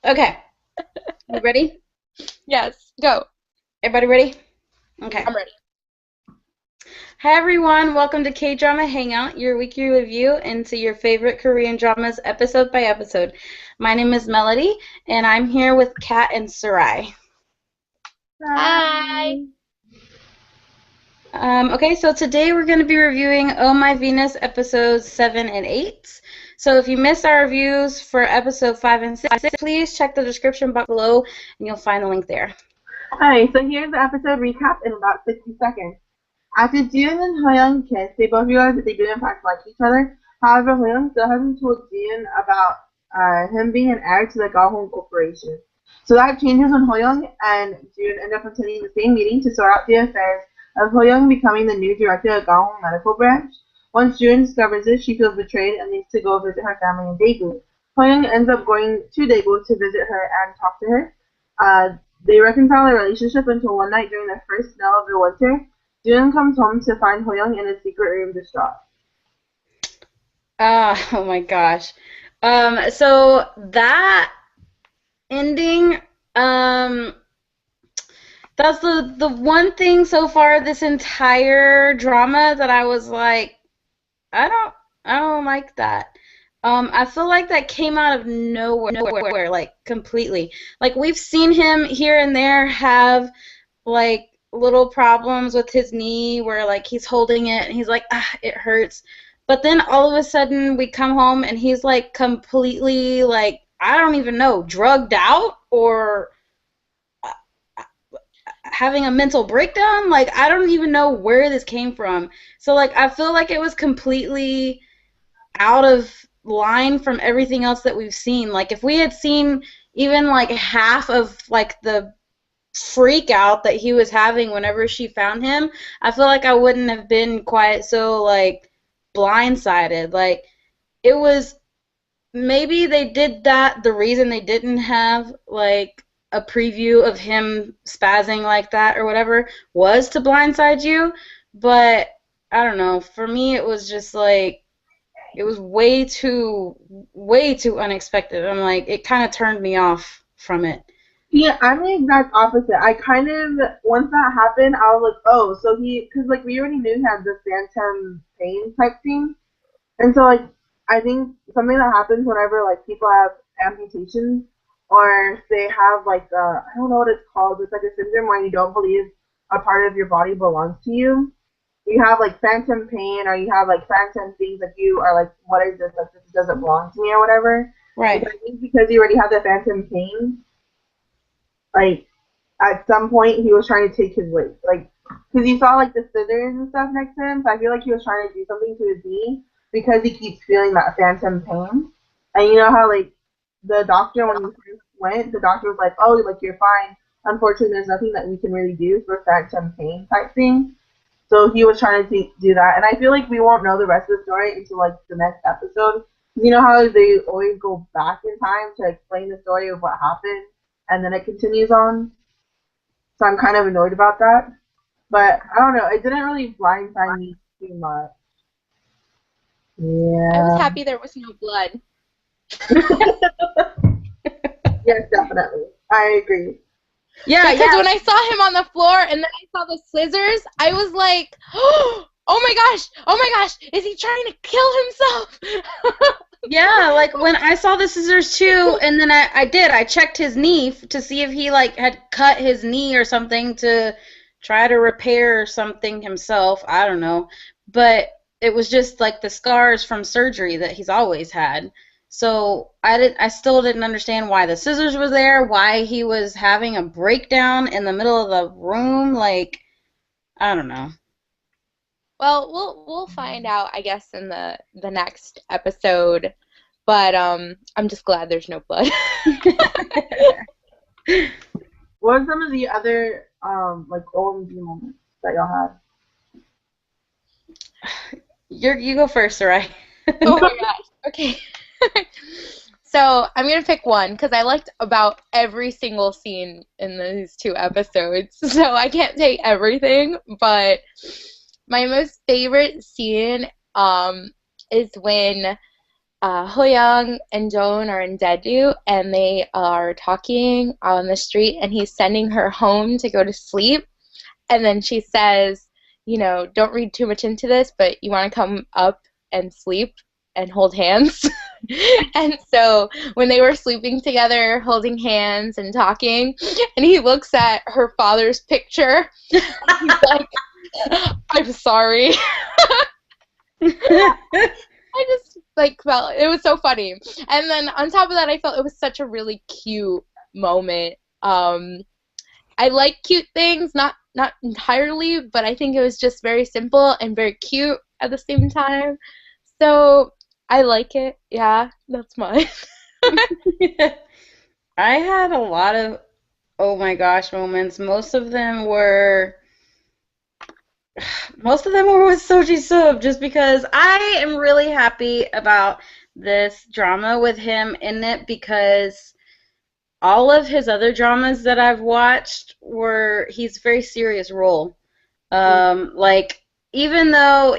Okay, you ready? Yes, go. Everybody ready? Okay. I'm ready. Hi everyone, welcome to K-Drama Hangout, your weekly review into your favorite Korean dramas episode by episode. My name is Melody, and I'm here with Kat and Sarai. Hi. Hi. Okay, so today we're going to be reviewing Oh My Venus episodes 7 and 8. So if you missed our reviews for episode 5 and 6, please check the description box below and you'll find the link there. Hi, so here's the episode recap in about 60 seconds. After Jun and Hoyoung kiss, they both realize that they do in fact like each other. However, Hoyoung still hasn't told Jun about him being an heir to the Gahong Corporation. So that changes when Hoyoung and Jun end up attending the same meeting to sort out the affairs of Hoyoung becoming the new director of Gahong Medical Branch. Once Jun discovers this, she feels betrayed and leaves to go visit her family in Daegu. Hoyoung ends up going to Daegu to visit her and talk to her. They reconcile their relationship until one night during the first snow of the winter. Jun comes home to find Hoyoung in a secret room distraught. Oh my gosh. So that ending, that's the one thing so far this entire drama that I was like, I don't I don't like that. I feel like that came out of nowhere, like completely. Like we've seen him here and there have like little problems with his knee where like he's holding it and he's like, it hurts. But then all of a sudden we come home and he's like completely like I don't even know, drugged out or having a mental breakdown. Like I don't even know where this came from. So like I feel like it was completely out of line from everything else that we've seen. Like if we had seen even like half of like the freak out that he was having whenever she found him, I feel like I wouldn't have been quite so like blindsided. Like it was maybe they did that the reason they didn't have like a preview of him spazzing like that or whatever was to blindside you, but I don't know. For me it was just like it was way too unexpected. I'm like it kind of turned me off from it. Yeah, I'm the exact opposite. I kind of, once that happened, I was like, oh, so because like we already knew he had the phantom pain type thing. And so, like, I think something that happens whenever, like, people have amputations or they have, like, I don't know what it's called. It's like a syndrome where you don't believe a part of your body belongs to you. You have, like, phantom pain or you have, like, phantom things like you are like, what is this? Like, this doesn't belong to me or whatever. Like, Right. I think because you already have the phantom pain, like, at some point he was trying to take his weight. Like, because you saw, like, the scissors and stuff next to him, so I feel like he was trying to do something to his knee because he keeps feeling that phantom pain. And you know how, like, the doctor, when you first went, the doctor was like, oh, like, you're fine. Unfortunately, there's nothing that we can really do for phantom pain type thing. So he was trying to do that. And I feel like we won't know the rest of the story until, like, the next episode. You know how they always go back in time to explain the story of what happened, and then it continues on? So I'm kind of annoyed about that. But I don't know. It didn't really blindside me too much. I was Yeah. happy there was no blood. Yes, definitely. I agree. Yeah, Because yeah. when I saw him on the floor and then I saw the scissors, I was like, oh my gosh, is he trying to kill himself? Yeah, like when I saw the scissors too, and then I checked his knee to see if he like had cut his knee or something to try to repair something himself. I don't know. But it was just like the scars from surgery that he's always had. So I still didn't understand why the scissors were there, why he was having a breakdown in the middle of the room, like I don't know. Well, we'll find out, I guess, in the next episode. But I'm just glad there's no blood. What are some of the other like OMG moments that y'all had? You go first, Sarai. Oh my gosh. Okay. So I'm gonna pick one because I liked about every single scene in these two episodes. So I can't say everything, but my most favorite scene is when Hoyoung and Joan are in Daegu, and they are talking on the street, and he's sending her home to go to sleep. And then she says, don't read too much into this, but you want to come up and sleep and hold hands. And so when they were sleeping together, holding hands and talking, and he looks at her father's picture, and he's like, I'm sorry. I just felt it was so funny. And then on top of that, I felt it was such a really cute moment. I like cute things, not entirely, but I think it was just very simple and very cute at the same time. So I like it. Yeah, that's mine. I had a lot of oh my gosh moments. Most of them were with Soji Sub, just because I am really happy about this drama with him in it, because all of his other dramas that I've watched he's a very serious role. Like even though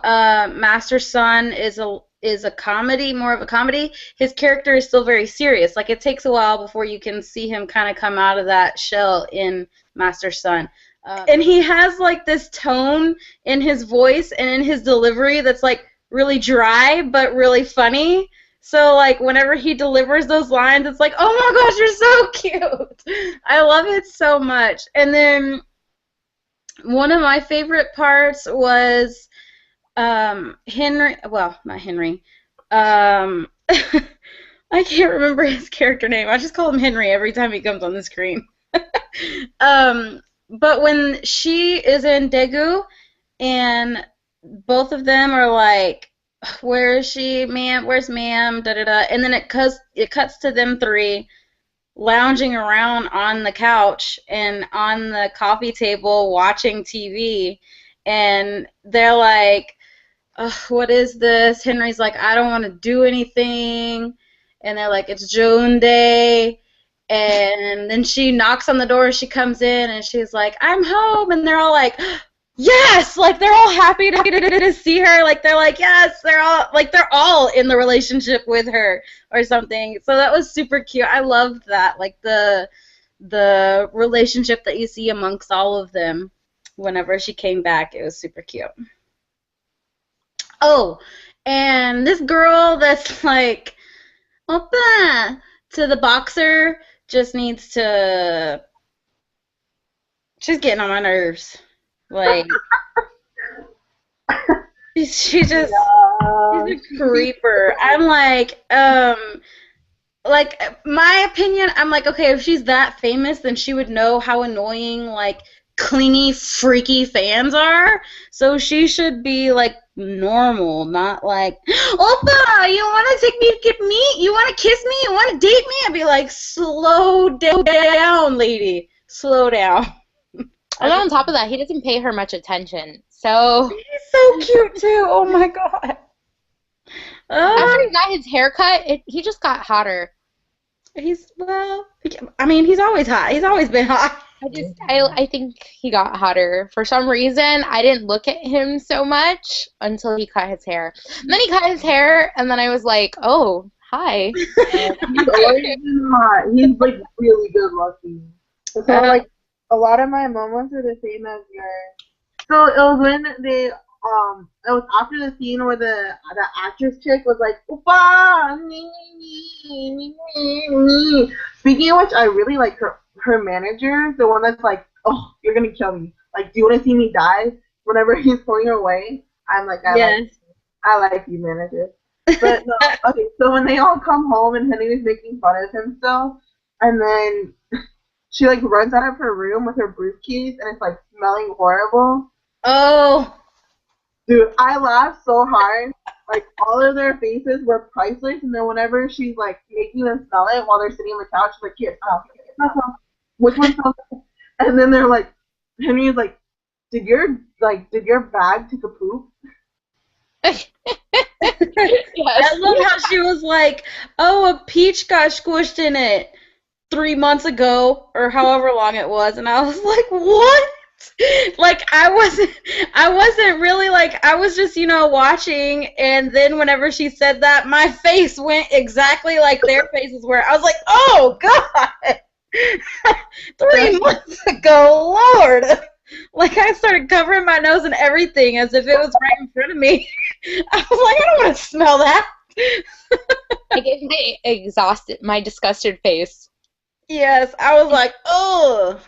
Master Sun is a comedy, more of a comedy, his character is still very serious. Like, it takes a while before you can see him kind of come out of that shell in Master Sun. And he has like this tone in his voice and in his delivery that's like really dry but really funny. So like whenever he delivers those lines, it's like, oh my gosh, you're so cute. I love it so much. And then one of my favorite parts was Henry. Well, not Henry. I can't remember his character name. I just call him Henry every time he comes on the screen. But when she is in Daegu and both of them are like, where is she, ma'am? Where's ma'am? Da da da. And then it cuts to them three lounging around on the couch and on the coffee table watching TV. And they're like, ugh, what is this? Henry's like, I don't want to do anything. And they're like, it's June Day. And then she knocks on the door and she comes in and she's like, I'm home. And they're all like, yes! Like, they're all happy to see her. Like, they're like, yes! They're all in the relationship with her or something. So that was super cute. I loved that. Like, the relationship that you see amongst all of them whenever she came back. It was super cute. Oh, and this girl that's like, Oppa, to the boxer just needs to. She's getting on my nerves. Like, she's a creeper. I'm like, my opinion, I'm like, okay, if she's that famous, then she would know how annoying, like, clingy, freaky fans are. So she should be, like, normal, not like, Oppa, you want to take me to get meat? You want to kiss me? You want to date me? I'd be like, slow down, lady. Slow down. And on top of that, he doesn't pay her much attention. So he's so cute, too. Oh, my God. After he got his haircut, he just got hotter. He's always hot. He's always been hot. I think he got hotter. For some reason, I didn't look at him so much until he cut his hair. And then he cut his hair, and then I was like, oh, hi. He's always been hot. He's, like, really good looking. So, like, a lot of my moments are the same as yours. So it was when it was after the scene where the actress chick was like, Opa! Speaking of which, I really like her manager, the one that's like, oh, you're gonna kill me. Like, do you want to see me die? Whenever he's pulling her away, I'm like, I like you, manager. But no, okay, so when they all come home and Henry was making fun of himself, and then she, like, runs out of her room with her briefcase, and it's, like, smelling horrible. Oh. Dude, I laughed so hard. Like, all of their faces were priceless, and then whenever she's, like, making them smell it while they're sitting on the couch, she's like, here, which one smells? And then they're like, Henry's like, did your bag take a poop? Yes. I love how she was like, oh, a peach got squished in it 3 months ago, or however long it was, and I was like, what? Like I wasn't really like I was just, watching, and then whenever she said that, my face went exactly like their faces were. I was like, "Oh God." 3 months ago, Lord. Like I started covering my nose and everything as if it was right in front of me. I was like, I don't want to smell that. I gave my disgusted face. Yes, I was like, oh.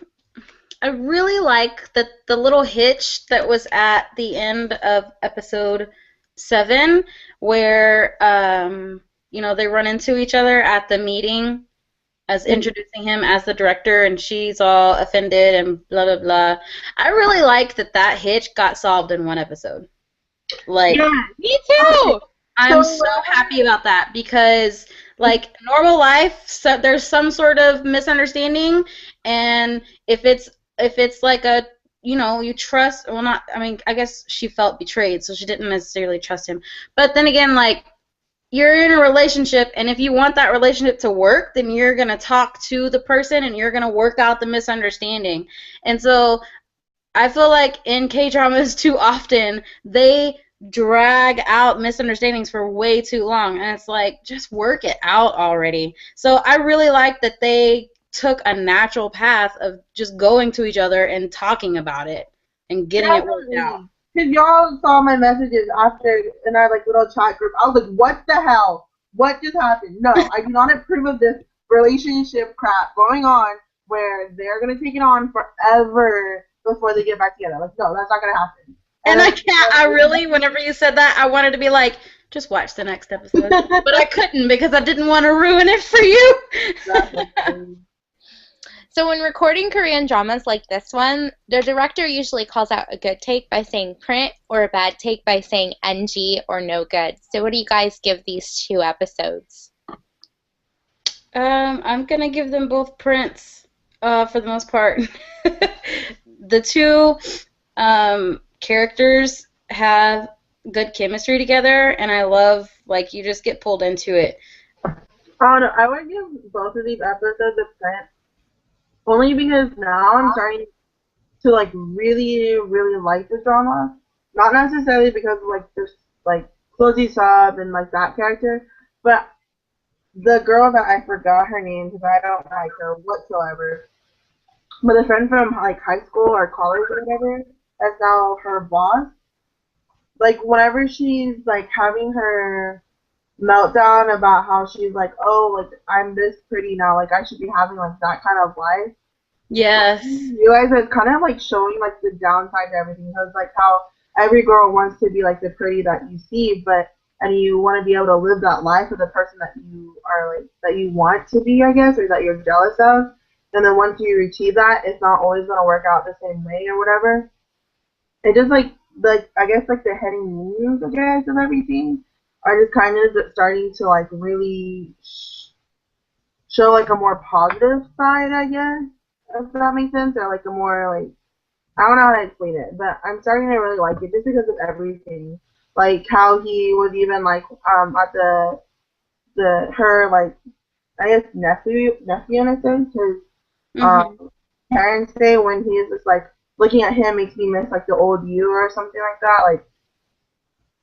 I really like the little hitch that was at the end of episode 7, where they run into each other at the meeting as introducing him as the director, and she's all offended and blah blah blah. I really like that hitch got solved in one episode. Like, Yeah, me too. I'm so happy about that, because like normal life, so there's some sort of misunderstanding, and if it's like a, you trust, well, not, I mean, I guess she felt betrayed, so she didn't necessarily trust him. But then again, like, you're in a relationship, and if you want that relationship to work, then you're going to talk to the person, and you're going to work out the misunderstanding. And so I feel like in K-dramas too often, they drag out misunderstandings for way too long, and it's like, just work it out already. So I really like that they took a natural path of just going to each other and talking about it and getting it worked out. Because y'all saw my messages after in our like little chat group. I was like, what the hell? What just happened? No, I do not approve of this relationship crap going on where they're going to take it on forever before they get back together. Like, no, that's not going to happen. And I really, whenever you said that, I wanted to be like, just watch the next episode. But I couldn't, because I didn't want to ruin it for you. So when recording Korean dramas like this one, the director usually calls out a good take by saying print, or a bad take by saying NG or no good. So what do you guys give these 2 episodes? I'm going to give them both prints for the most part. The 2 characters have good chemistry together, and I love, like, you just get pulled into it. I don't know. I would give both of these episodes a print. Only because now I'm starting to like really, really like this drama. Not necessarily because of like this like Closey Sub and like that character, but the girl that I forgot her name because I don't like her whatsoever. But a friend from like high school or college or whatever that's now her boss. Like whenever she's like having her meltdown about how she's like, oh, like I'm this pretty now, like I should be having like that kind of life. Yes. You realize it's kind of like showing like the downside to everything. Because like how every girl wants to be like the pretty that you see, and you want to be able to live that life with the person that you are like that you want to be, I guess, or that you're jealous of. And then once you achieve that, it's not always gonna work out the same way or whatever. It just like I guess like the heading meanings, I guess, of everything are just kind of starting to like really show like a more positive side, I guess, if that makes sense, or like a more like, I don't know how to explain it, but I'm starting to really like it just because of everything, like how he was even like at her like I guess nephew in a sense, his parents say when he's just like looking at him makes me miss like the old you or something like that. Like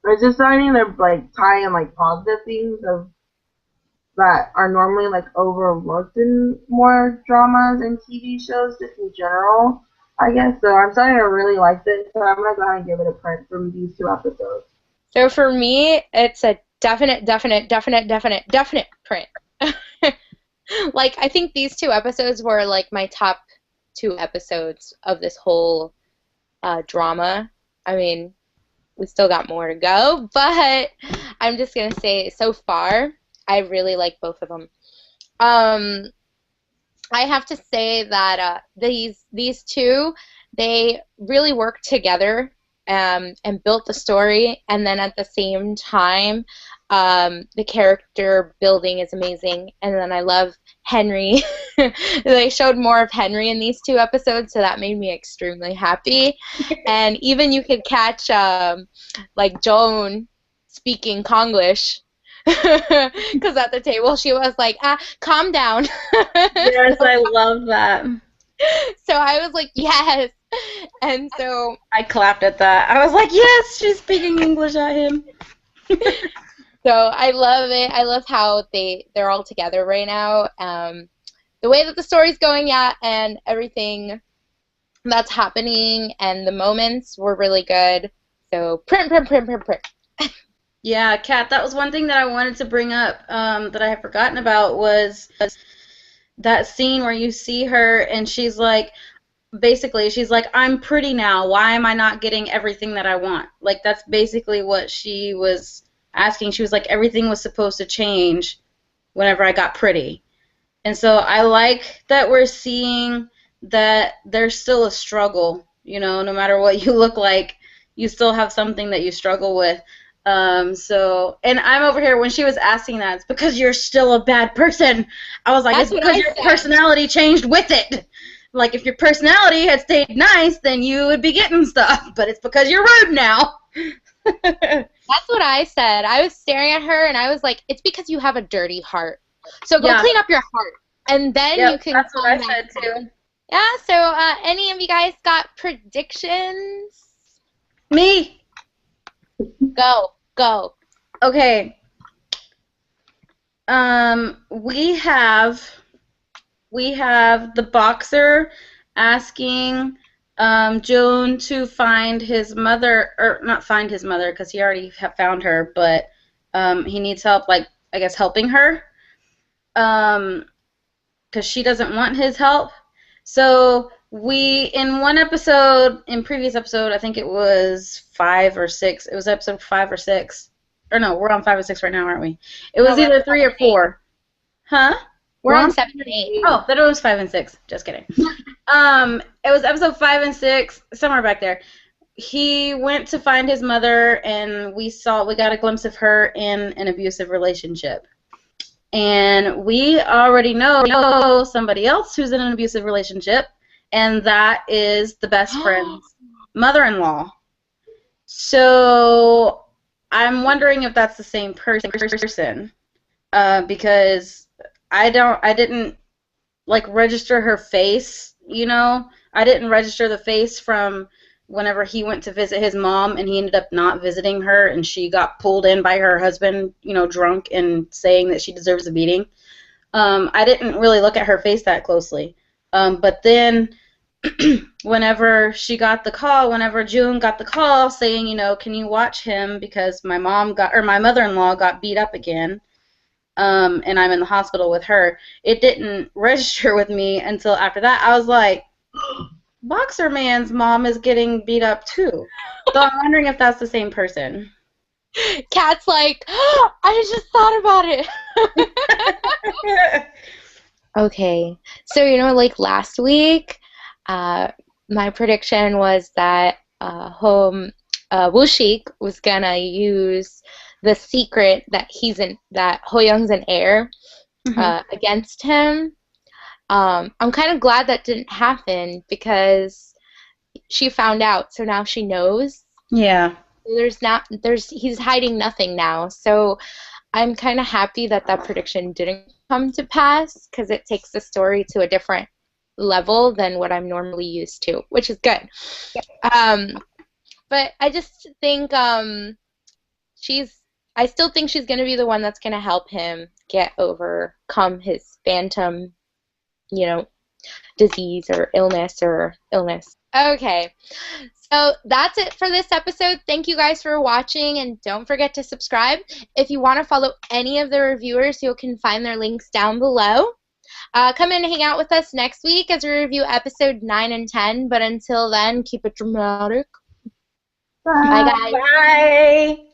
it's just starting to like tie in like positive things of that are normally like overlooked in more dramas and TV shows just in general, I guess. So I'm starting to really like this, so I'm gonna go ahead and give it a print from these 2 episodes. So for me, it's a definite print. Like I think these 2 episodes were like my top 2 episodes of this whole drama. I mean, we still got more to go, but I'm just gonna say so far I really like both of them. I have to say that these 2, they really worked together and built the story, and then at the same time, the character building is amazing, and then I love Henry. They showed more of Henry in these 2 episodes, so that made me extremely happy. And even you could catch like Joan speaking Konglish. Because at the table she was like, calm down. Yes, I love that. So I was like, yes. And so I clapped at that. I was like, yes, she's speaking English at him. I love it. I love how they're all together right now. The way that the story's going, yeah, and everything that's happening and the moments were really good. So print, print, print, print, print. Yeah, Kat, that was one thing that I wanted to bring up that I had forgotten about was that scene where you see her and she's like, basically, she's like, I'm pretty now. Why am I not getting everything that I want? Like, that's basically what she was asking. She was like, everything was supposed to change whenever I got pretty. And so I like that we're seeing that there's still a struggle, no matter what you look like, you still have something that you struggle with. And I'm over here when she was asking that, it's because you're still a bad person. I was like, That's it's because your personality changed with it. Like, if your personality had stayed nice, then you would be getting stuff, but it's because you're rude now. That's what I said. I was staring at her and I was like, it's because you have a dirty heart. So go clean up your heart, and then you can. That's what I said too. Yeah. So, any of you guys got predictions? Me. Go. Okay. We have the boxer asking Joan to find his mother, or not find his mother because he already found her, but he needs help, like, I guess, helping her. Because she doesn't want his help. So in previous episode, I think it was 5 or 6. It was episode 5 or 6. Or no, we're on 5 or 6 right now, aren't we? It was either 3 or 4. Huh? We're on 7 and 8. Oh, then it was 5 and 6. Just kidding. It was episode 5 and 6, somewhere back there. He went to find his mother, and we got a glimpse of her in an abusive relationship. And we already know somebody else who's in an abusive relationship, and that is the best friend's mother-in-law. So I'm wondering if that's the same person, because I didn't like register her face, I didn't register the face from whenever he went to visit his mom and he ended up not visiting her and she got pulled in by her husband, drunk and saying that she deserves a beating. I didn't really look at her face that closely. But then whenever June got the call saying, can you watch him because my mother-in-law got beat up again, and I'm in the hospital with her, it didn't register with me until after that. I was like, Boxer Man's mom is getting beat up too. So I'm wondering if that's the same person. Kat's like, oh, I just thought about it. Okay. So, like last week, my prediction was that Wushik was gonna use the secret that that Ho-young's an heir against him. I'm kind of glad that didn't happen because she found out, so now she knows. Yeah. He's hiding nothing now. So I'm kind of happy that prediction didn't come to pass because it takes the story to a different level than what I'm normally used to, which is good. But I just think I still think she's going to be the one that's going to help him overcome his phantom disease or illness. Okay, so that's it for this episode. Thank you guys for watching, and don't forget to subscribe. If you want to follow any of the reviewers, you can find their links down below. Come in and hang out with us next week as we review episode 9 and 10, but until then, keep it dramatic. Bye. Bye, guys. Bye.